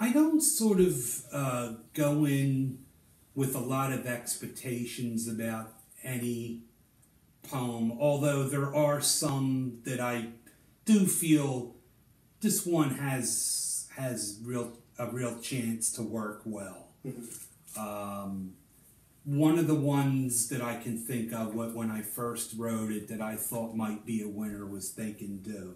I don't sort of go in with a lot of expectations about any poem, although there are some that I do feel this one has a real chance to work well. One of the ones that I can think of when I first wrote it that I thought might be a winner was Think and Do.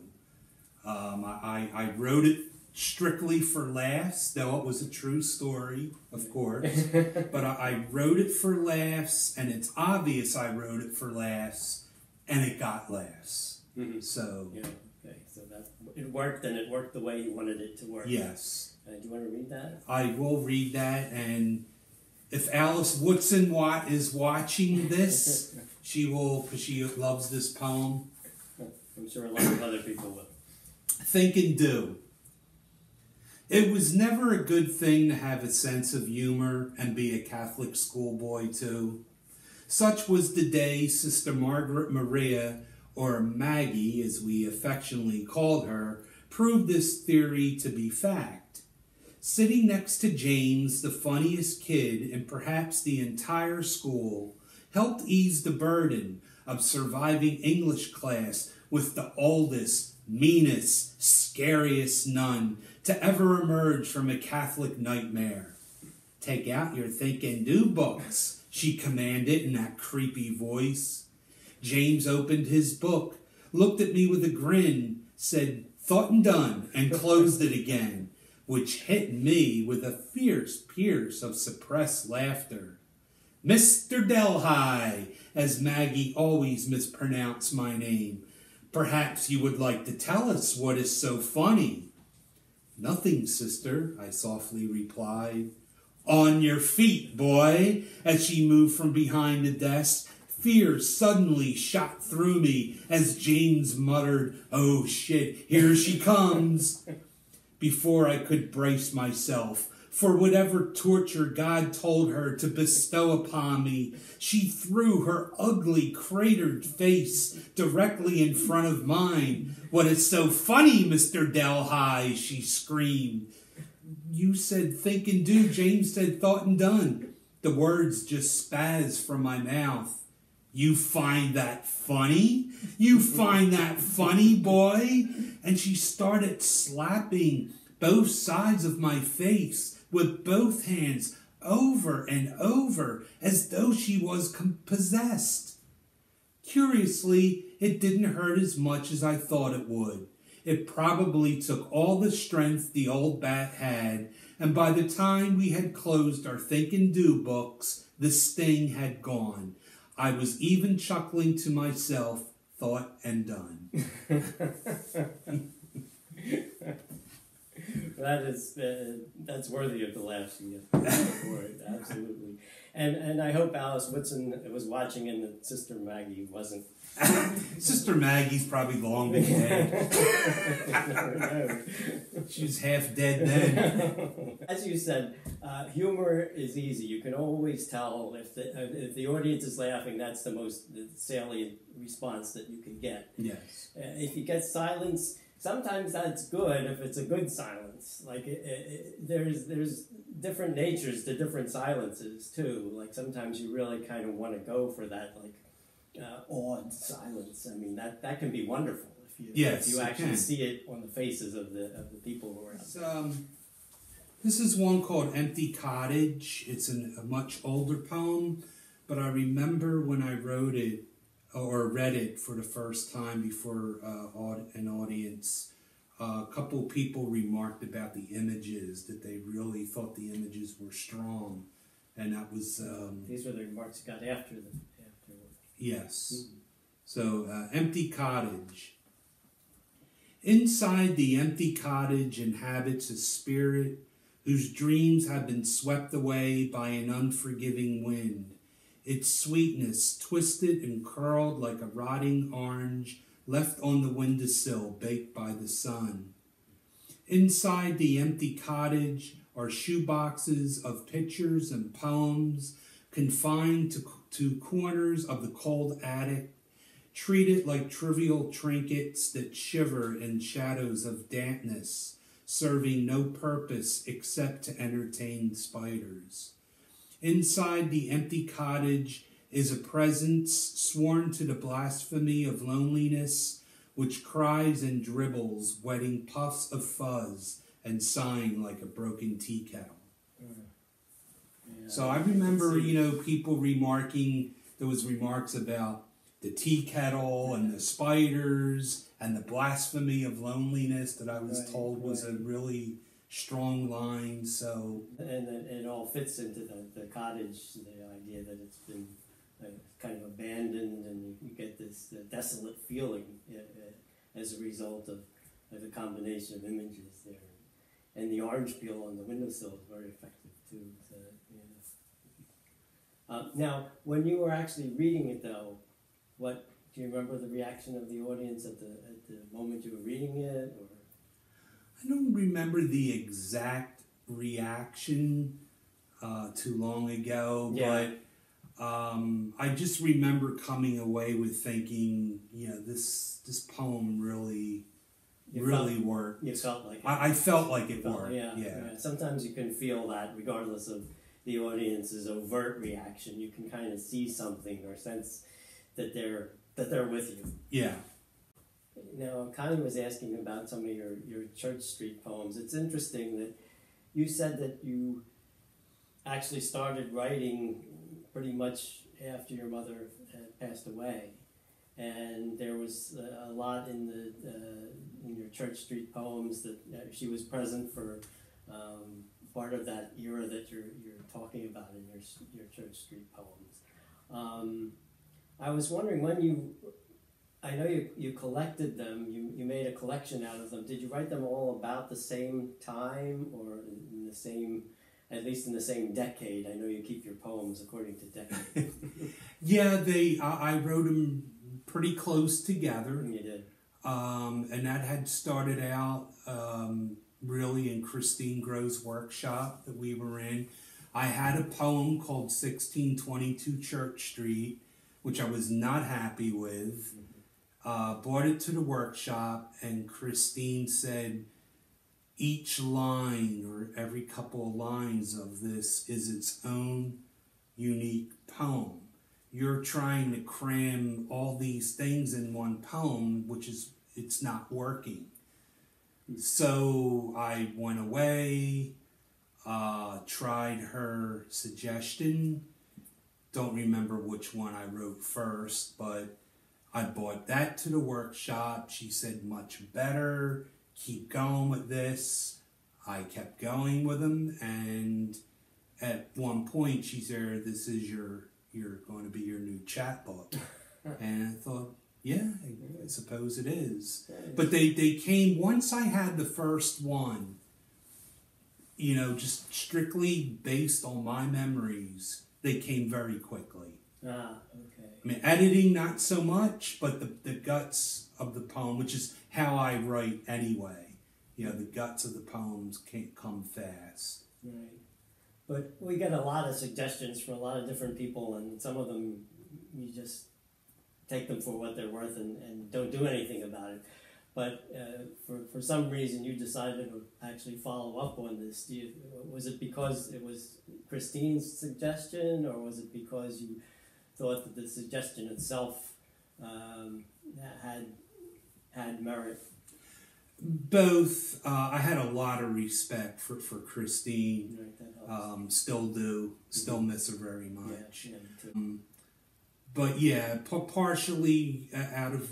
I wrote it strictly for laughs, though it was a true story, of course. But I wrote it for laughs, and it's obvious I wrote it for laughs, and it got laughs. So yeah, okay. So that it worked, and it worked the way you wanted it to work. Yes. Do you want to read that? I will read that, and if Alice Woodson Watt is watching this, she will, because she loves this poem. I'm sure a lot of other people will. Think and Do. It was never a good thing to have a sense of humor and be a Catholic schoolboy too. Such was the day Sister Margaret Maria, or Maggie as we affectionately called her, proved this theory to be fact. Sitting next to James, the funniest kid in perhaps the entire school, helped ease the burden of surviving English class with the oldest, meanest, scariest nun to ever emerge from a Catholic nightmare. Take out your Think and Do books, she commanded in that creepy voice. James opened his book, looked at me with a grin, said, "Thought and done," and closed it again, which hit me with a fierce pierce of suppressed laughter. Mr. Delhi, as Maggie always mispronounced my name, perhaps you would like to tell us what is so funny. Nothing, sister, I softly replied. On your feet, boy, as she moved from behind the desk. Fear suddenly shot through me as James muttered, "Oh shit, here she comes." Before I could brace myself for whatever torture God told her to bestow upon me, she threw her ugly, cratered face directly in front of mine. "What is so funny, Mr. Delhi?" she screamed. You said think and do. James said thought and done. The words just spazzed from my mouth. You find that funny? You find that funny, boy? And she started slapping both sides of my face with both hands over and over as though she was possessed. Curiously, it didn't hurt as much as I thought it would. It probably took all the strength the old bat had, and by the time we had closed our Think and Do books, the sting had gone. I was even chuckling to myself, thought and done. That's worthy of the laughs you get for it, absolutely. And I hope Alice Woodson was watching and that Sister Maggie wasn't. Sister Maggie's probably long been dead. She's half dead then. As you said, humor is easy. You can always tell if the audience is laughing. That's the most salient response that you can get. Yes. If you get silence, sometimes that's good if it's a good silence. Like there's different natures to different silences too. Like sometimes you really kind of want to go for that awed silence. I mean that can be wonderful if you actually see it on the faces of the people who are out there. This is one called Empty Cottage. It's a much older poem, but I remember when I wrote it or read it for the first time before an audience, a couple people remarked about the images, that they really thought the images were strong, and that was... These were the remarks you got after. Yes. Mm-hmm. So, Empty Cottage. Inside the empty cottage inhabits a spirit whose dreams have been swept away by an unforgiving wind. Its sweetness twisted and curled like a rotting orange left on the windowsill baked by the sun. Inside the empty cottage are shoeboxes of pictures and poems confined to corners of the cold attic, treated like trivial trinkets that shiver in shadows of dampness, serving no purpose except to entertain spiders. Inside the empty cottage is a presence sworn to the blasphemy of loneliness, which cries and dribbles, wetting puffs of fuzz and sighing like a broken tea kettle. Yeah, So I remember, people remarking, there was remarks about the tea kettle and the spiders and the blasphemy of loneliness that I was told was a really strong line. So, and it all fits into the cottage, the idea that it's been kind of abandoned, and you get this desolate feeling as a result of the combination of images there. And the orange peel on the windowsill is very effective too. So, now, when you were actually reading it, though, do you remember the reaction of the audience at the moment you were reading it? Or? I don't remember the exact reaction too long ago, but I just remember coming away with thinking, this poem really worked. You felt like it. I felt like it worked. Yeah. Sometimes you can feel that regardless of the audience's overt reaction. You can kind of see something or sense that they're with you. Yeah. Now, Connie was asking about some of your Church Street poems. It's interesting that you said that you actually started writing pretty much after your mother had passed away, and there was a lot in your Church Street poems that she was present for part of that era that you're talking about in your Church Street poems. I was wondering, I know you collected them, you made a collection out of them. Did you write them all about the same time, or in the same, at least in the same decade? I know you keep your poems according to decade. Yeah, I wrote them pretty close together. You did. And that had started out really in Christine Grove's workshop that we were in. I had a poem called 1622 Church Street, which I was not happy with. Brought it to the workshop, and Christine said, each line or every couple of lines of this is its own unique poem. You're trying to cram all these things in one poem, it's not working. So I went away, tried her suggestion. Don't remember which one I wrote first, but I brought that to the workshop. She said, much better, keep going with this. I kept going with them, and at one point she said, this is you're going to be your new chapbook. And I thought, yeah, I suppose it is. But they came, once I had the first one, just strictly based on my memories, they came very quickly. Ah, okay. I mean, editing not so much, but the guts of the poem, which is how I write anyway. The guts of the poems can't come fast. Right. But we get a lot of suggestions from a lot of different people, and some of them you just take them for what they're worth and don't do anything about it. But for some reason you decided to actually follow up on this. Was it because it was Christine's suggestion, or was it because you thought that the suggestion itself had merit? Both. I had a lot of respect for Christine. Right, that helps. Still do. Still miss her very much. Yeah, me too. But yeah, partially out of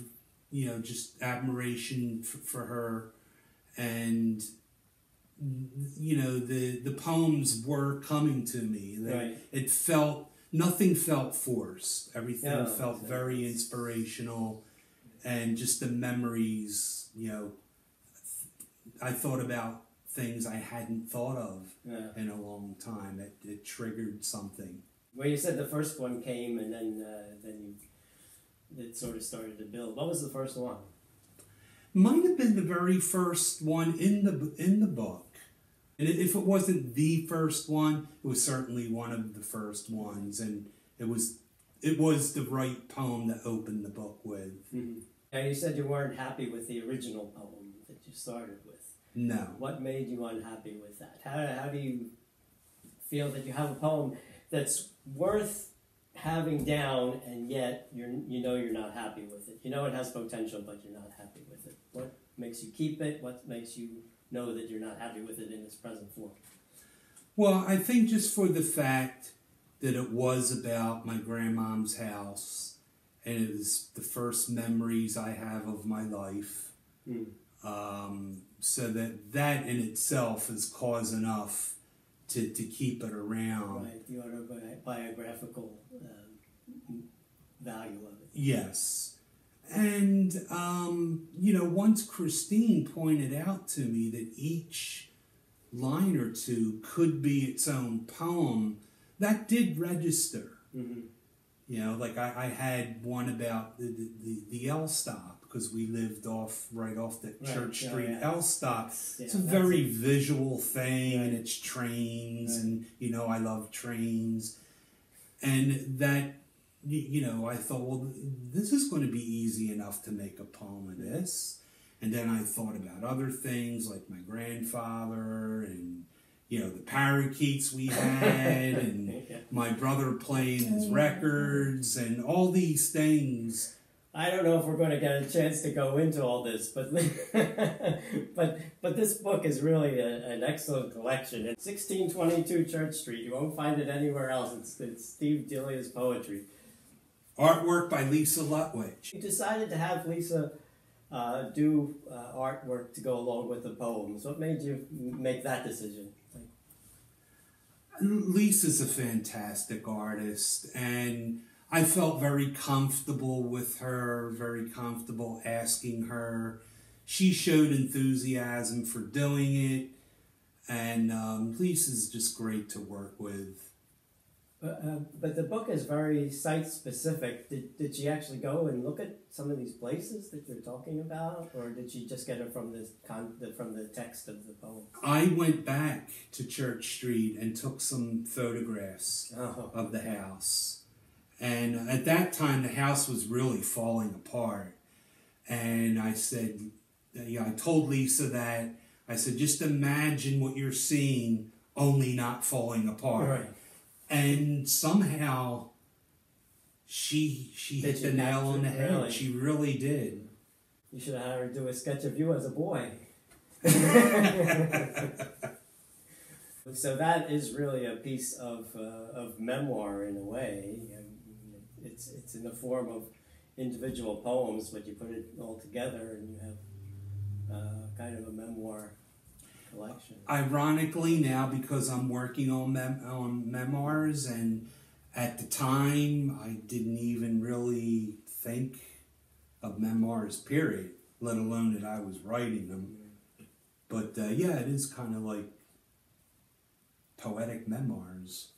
just admiration for her, and the poems were coming to me. Right. It nothing felt forced. Everything felt exactly. very inspirational, and just the memories. I thought about things I hadn't thought of in a long time. It triggered something. Well, you said the first one came, and then it sort of started to build. What was the first one? Might have been the very first one in the book, and if it wasn't the first one, it was certainly one of the first ones, and it was the right poem to open the book with. Mm-hmm. Now, you said you weren't happy with the original poem that you started with. No. What made you unhappy with that? How do you feel that you have a poem that's worth having down, and yet you know you're not happy with it? You know it has potential, but you're not happy with it. What makes you keep it? What makes you know that you're not happy with it in its present form? Well, I think just for the fact that it was about my grandmom's house, and it was the first memories I have of my life. So that in itself is cause enough to keep it around. Right, the autobiographical value of it. Yes. And, once Christine pointed out to me that each line or two could be its own poem, that did register. Mm-hmm. Like I had one about the L stop, because we lived right off the Church Street L stop. It's a very visual thing, and it's trains, and I love trains, and that I thought, well, this is going to be easy enough to make a poem of this. And then I thought about other things like my grandfather and the parakeets we had and my brother playing his records and all these things. I don't know if we're going to get a chance to go into all this, but but this book is really an excellent collection. It's 1622 Church Street. You won't find it anywhere else. It's Steve Delia's poetry. Artwork by Lisa Lutwich. You decided to have Lisa do artwork to go along with the poems. What made you make that decision? Lisa's a fantastic artist, and I felt very comfortable with her, very comfortable asking her. She showed enthusiasm for doing it, and Lisa's just great to work with. But the book is very site-specific. Did she actually go and look at some of these places that you're talking about, or did she just get it from the text of the poem? I went back to Church Street and took some photographs of the house. And at that time, the house was really falling apart. And I said, I told Lisa that, I said, just imagine what you're seeing, only not falling apart. Right. And somehow she hit the nail on the head. Really? She really did. You should have had her do a sketch of you as a boy. So that is really a piece of memoir in a way. It's in the form of individual poems, but you put it all together and you have kind of a memoir collection. Ironically, now because I'm working on memoirs, and at the time I didn't even really think of memoirs, period, let alone that I was writing them. But it is kind of like poetic memoirs.